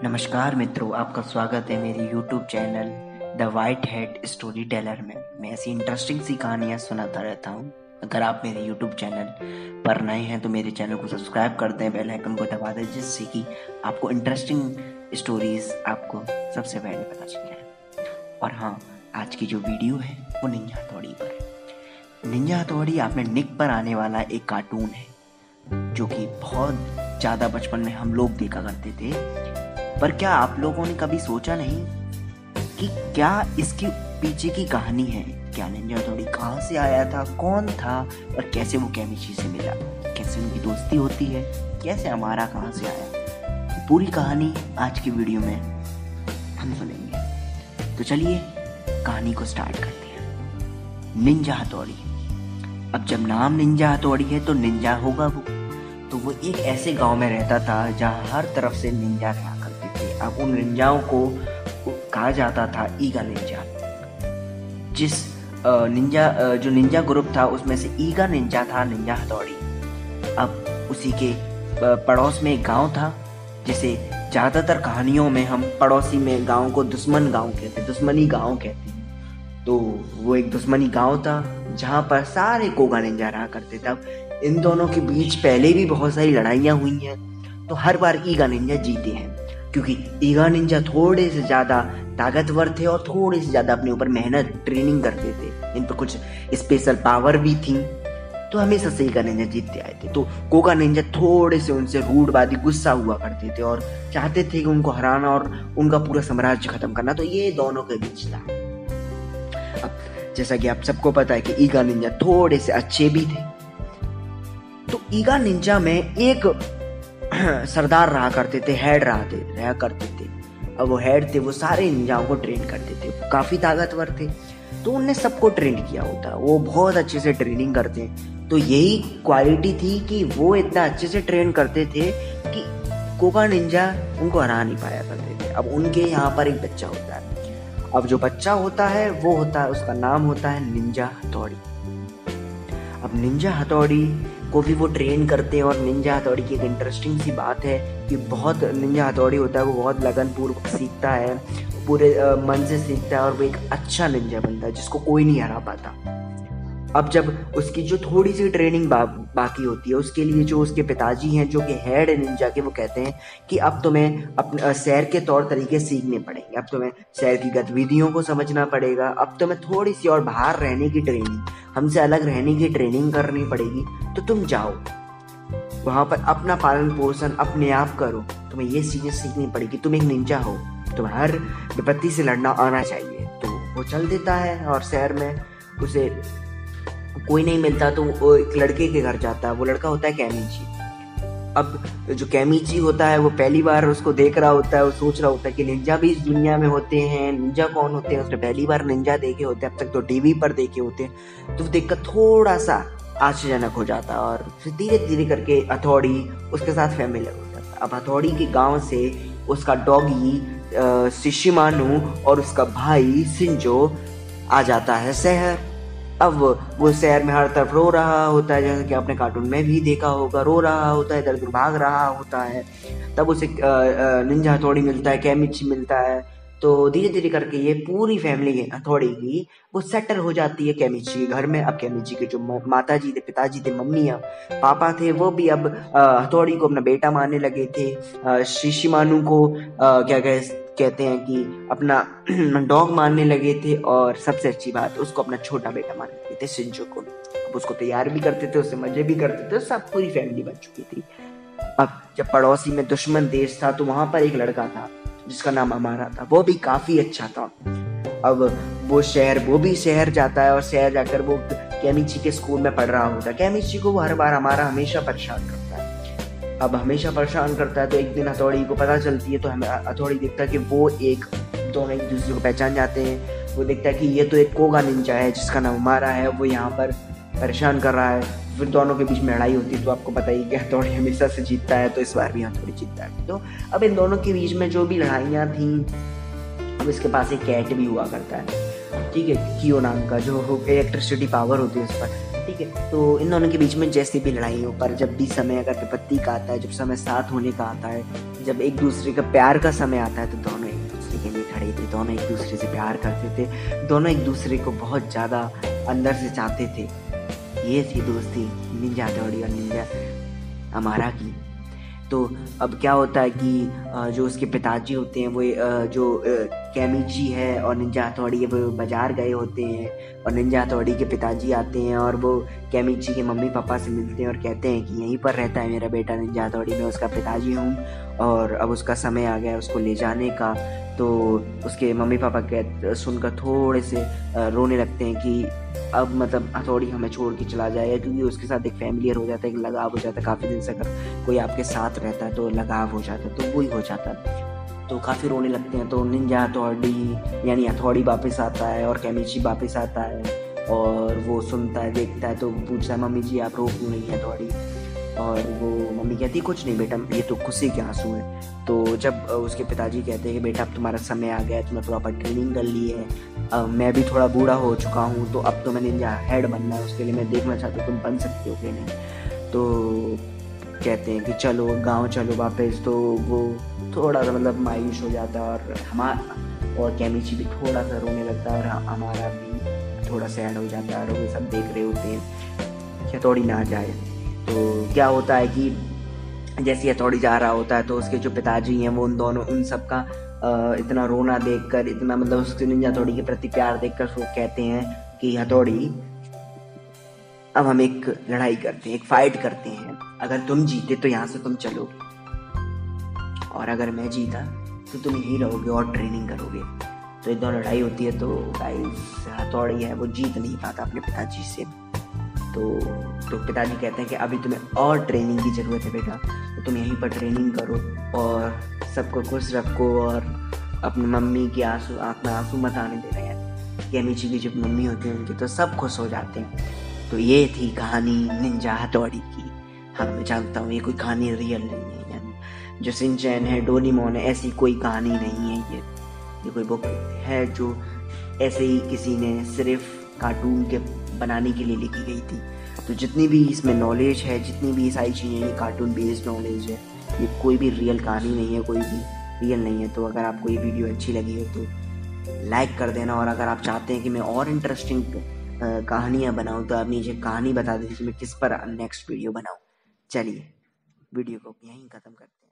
नमस्कार मित्रों, आपका स्वागत है मेरे YouTube channel the white head story teller में। मैं ऐसी इंटरेस्टिंग सी कहानियाँ सुनाता रहता हूँ। अगर आप मेरे YouTube चैनल पर नए हैं तो मेरे चैनल को सब्सक्राइब कर दें, बेल आइकन को दबा दें, जिससे कि आपको इंटरेस्टिंग स्टोरीज आपको सबसे पहले पता चल जाए। और हाँ, आज की जो वीडियो है वो निंजा हथौड़ी पर है। निंजा हथौड़ी आपने निक पर आने वाला एक कार्टून है जो कि बहुत ज़्यादा बचपन में हम लोग देखा करते थे। पर क्या आप लोगों ने कभी सोचा नहीं कि क्या इसके पीछे की कहानी है? क्या निंजा हथौड़ी कहाँ से आया था, कौन था और कैसे वो केमिची से मिला, कैसे उनकी दोस्ती होती है, कैसे हमारा कहाँ से आया, पूरी कहानी आज की वीडियो में हम सुनेंगे। तो चलिए कहानी को स्टार्ट करते हैं। निंजा हथौड़ी। अब जब नाम निंजा हथौड़ी है तो निंजा होगा वो। तो वो एक ऐसे गांव में रहता था जहाँ हर तरफ से निंजा रहा करते थे। अब उन निंजाओं को कहा जाता था ईगा निंजा। जिस जो निंजा ग्रुप था उसमें से ईगा निंजा था निंजा हथौड़ी। अब उसी के पड़ोस में एक गांव था, जिसे ज़्यादातर कहानियों में हम पड़ोसी में गांव को दुश्मन गांव कहते, दुश्मनी गांव कहते हैं। तो वो एक दुश्मनी गांव था जहाँ पर सारे कोगा निंजा रहा करते थे। अब इन दोनों के बीच पहले भी बहुत सारी लड़ाइयाँ हुई हैं, तो हर बार ईगा निंजा जीते हैं, क्योंकि ईगा निंजा थोड़े से ज़्यादा ताकतवर थे और थोड़े से ज़्यादा अपने ऊपर मेहनत ट्रेनिंग करते थे। इन पर कुछ स्पेशल पावर भी थी, तो हमेशा से ईगा निंजा जीतते आए थे। तो कोगा निंजा थोड़े से उनसे रूडवादी गुस्सा हुआ करते थे और चाहते थे कि उनको हराना और उनका पूरा साम्राज्य खत्म करना। तो ये दोनों के बीच था। अब जैसा कि आप सबको पता है कि ईगा निंजा थोड़े से अच्छे भी थे। तो ईगा निंजा में एक सरदार रहा करते थे, हेड रहा करते थे। अब वो हेड थे, वो सारे निंजाओं को ट्रेन करते थे। वो काफी ताकतवर थे, तो उनने सबको ट्रेन किया होता। वो बहुत अच्छे से ट्रेनिंग करते हैं। तो यही क्वालिटी थी कि वो इतना अच्छे से ट्रेन करते थे कि कोगा निंजा उनको हरा नहीं पाया करते थे। अब उनके यहाँ पर एक बच्चा होता है। अब जो बच्चा होता है वो होता है, उसका नाम होता है निंजा हथौड़ी। अब निंजा हथौड़ी को भी वो ट्रेन करते हैं। और निंजा हथौड़ी की एक इंटरेस्टिंग सी बात है कि बहुत निंजा हथौड़ी होता है, वो बहुत लगनपूर्वक सीखता है, पूरे मन से सीखता है और वो एक अच्छा निंजा बनता है जिसको कोई नहीं हरा पाता। अब जब उसकी जो थोड़ी सी ट्रेनिंग बाकी होती है, उसके लिए जो उसके पिताजी हैं, जो कि हेड निंजा के, वो कहते हैं कि अब तुम्हें अपने शहर के तौर तरीके सीखने पड़ेंगे, अब तुम्हें शहर की गतिविधियों को समझना पड़ेगा, अब तुम्हें थोड़ी सी और बाहर रहने की ट्रेनिंग, हमसे अलग रहने की ट्रेनिंग करनी पड़ेगी। तो तुम जाओ वहां पर, अपना पालन पोषण अपने आप करो, तुम्हें ये चीजें सीखनी पड़ेगी, तुम एक निंजा हो, तुम्हें हर विपत्ति से लड़ना आना चाहिए। तो वो चल देता है और शहर में उसे कोई नहीं मिलता, तो वो एक लड़के के घर जाता है। वो लड़का होता है केमिची। अब जो केमिची होता है वो पहली बार उसको देख रहा होता है। वो सोच रहा होता है कि निंजा भी इस दुनिया में होते हैं, निंजा कौन होते हैं, उसने पहली बार निंजा देखे होते हैं, अब तक तो टीवी पर देखे होते हैं। तो देखकर थोड़ा सा आश्चर्यजनक हो जाता है और फिर धीरे धीरे करके हथौड़ी उसके साथ फैमिली हो जाता है। अब हथौड़ी के गाँव से उसका डॉगी शिशिमानु और उसका भाई शिंजो आ जाता है शहर। अब वो शहर में हर तरफ रो रहा होता है, जैसे कि आपने कार्टून में भी देखा होगा, रो रहा होता है, इधर उधर भाग रहा होता है। तब उसे निंजा हथौड़ी मिलता है, केमिची मिलता है। तो धीरे धीरे करके ये पूरी फैमिली हथौड़ी की वो सेटल हो जाती है केमिची के घर में। अब केमिची के जो माता जी थे, पिताजी थे, मम्मियाँ, पापा थे, वो भी अब हथौड़ी को अपना बेटा मानने लगे थे। शिशिमानु को क्या कहते हैं कि अपना डॉग मानने लगे थे। और सबसे अच्छी बात, उसको अपना छोटा बेटा मानने लगे थे, शिंजो को। अब उसको तैयार भी करते थे, उससे मजे भी करते थे, सब पूरी फैमिली बन चुकी थी। अब जब पड़ोसी में दुश्मन देश था, तो वहां पर एक लड़का था जिसका नाम अमारा था। वो भी काफी अच्छा था। अब वो भी शहर जाता है और शहर जाकर वो केमिची के स्कूल में पढ़ रहा होता है। केमिची को वो हर बार हमारा हमेशा परेशान करता है। अब हमेशा परेशान करता है, तो एक दिन हथौड़ी को पता चलती है। तो हमें हथौड़ी देखता है कि वो दोनों एक दूसरे को पहचान जाते हैं। वो देखता है कि ये तो एक कोगा निंजा है जिसका नाम हमारा है, वो यहाँ पर परेशान कर रहा है। फिर दोनों के बीच में लड़ाई होती है। तो आपको पता ही कि हथौड़ी हमेशा से जीतता है, तो इस बार भी हथौड़ी जीतता है। तो अब इन दोनों के बीच में जो भी लड़ाइयाँ थी, अब इसके पास एक कैट भी हुआ करता है, ठीक है, कियो नाम का, जो इलेक्ट्रिसिटी पावर होती है उस पर। ठीक है। तो इन दोनों के बीच में जैसे भी लड़ाई हो, पर जब भी समय अगर विपत्ति का आता है, जब समय साथ होने का आता है, जब एक दूसरे का प्यार का समय आता है, तो दोनों एक दूसरे के लिए खड़े थे, दोनों एक दूसरे से प्यार करते थे, दोनों एक दूसरे को बहुत ज़्यादा अंदर से चाहते थे। ये थी दोस्ती निंजा हथौड़ी और निंजा अमारा की। तो अब क्या होता है कि जो उसके पिताजी होते हैं वो जो कैमिची है और निंजा हथौड़ी है वो बाजार गए होते हैं, और निंजा हथौड़ी के पिताजी आते हैं और वो कैमिची के मम्मी पापा से मिलते हैं और कहते हैं कि यहीं पर रहता है मेरा बेटा निंजा हथौड़ी, मैं उसका पिताजी हूँ और अब उसका समय आ गया है उसको ले जाने का। तो उसके मम्मी पापा सुनकर थोड़े से रोने लगते हैं कि अब मतलब हथौड़ी हमें छोड़ के चला जाएगा, क्योंकि उसके साथ एक फैमिलियर हो जाता है, एक लगाव हो जाता है। काफ़ी दिन से अगर कोई आपके साथ रहता है तो लगाव हो जाता है, तो वही हो जाता है। तो काफ़ी रोने लगते हैं। तो निंजा हथौड़ी यानी हथौड़ी वापस आता है और कैमिची वापस आता है और वो सुनता है देखता है, तो पूछता है मम्मी जी आप रो क्यों नहीं है हथौड़ी? और वो मम्मी कहती है कुछ नहीं बेटा, ये तो खुशी के आंसू हैं। तो जब उसके पिताजी कहते हैं कि बेटा अब तुम्हारा समय आ गया है, तुमने प्रॉपर ट्रेनिंग कर ली है, मैं भी थोड़ा बूढ़ा हो चुका हूँ, तो अब तो मैं निंजा हेड बनना है, उसके लिए मैं देखना चाहता हूँ तुम बन सकते हो कि नहीं। तो कहते हैं कि चलो गांव चलो वापस। तो वो थोड़ा सा मतलब मायूस हो जाता है और कैमिची भी थोड़ा सा रोने लगता है और हमारा भी थोड़ा सैड हो जाता है, और वो सब देख रहे होते हैं कि हथौड़ी ना जाए। तो क्या होता है कि जैसे हथौड़ी जा रहा होता है तो उसके जो पिताजी हैं वो उन सब का इतना रोना देखकर, इतना मतलब उसके निंजा हथौड़ी के प्रति प्यार देखकर वो कहते हैं कि हथौड़ी अब हम एक लड़ाई करते हैं, एक फाइट करते हैं, अगर तुम जीते तो यहाँ से तुम चलोगे और अगर मैं जीता तो तुम यहीं रहोगे और ट्रेनिंग करोगे। तो एक दोनों लड़ाई होती है। तो गाइस हथौड़ी है वो जीत नहीं पाता अपने पिताजी से। तो पिताजी कहते हैं कि अभी तुम्हें और ट्रेनिंग की ज़रूरत है बेटा, तो तुम यहीं पर ट्रेनिंग करो और सबको खुश रखो और अपनी मम्मी की आंख में आंसू मत आने दे रहे हैं। कैमिची की जो मम्मी होती है उनकी तो सब खुश हो जाते हैं। तो ये थी कहानी निंजा हथौड़ी की। हाँ मैं जानता हूँ ये कोई कहानी रियल नहीं है, यानी जो शिनचैन है डोरेमोन है ऐसी कोई कहानी नहीं है। ये कोई बुक है जो ऐसे ही किसी ने सिर्फ कार्टून के बनाने के लिए लिखी गई थी। तो जितनी भी इसमें नॉलेज है, जितनी भी सारी चीज़ें ये कार्टून बेस्ड नॉलेज है, ये कोई भी रियल कहानी नहीं है, कोई भी रियल नहीं है। तो अगर आपको ये वीडियो अच्छी लगी हो तो लाइक कर देना, और अगर आप चाहते हैं कि मैं और इंटरेस्टिंग कहानियाँ बनाऊँ तो आप नीचे कहानी बता दीजिए मैं किस पर नेक्स्ट वीडियो बनाऊँ। चलिए वीडियो को यहीं ख़त्म करते हैं।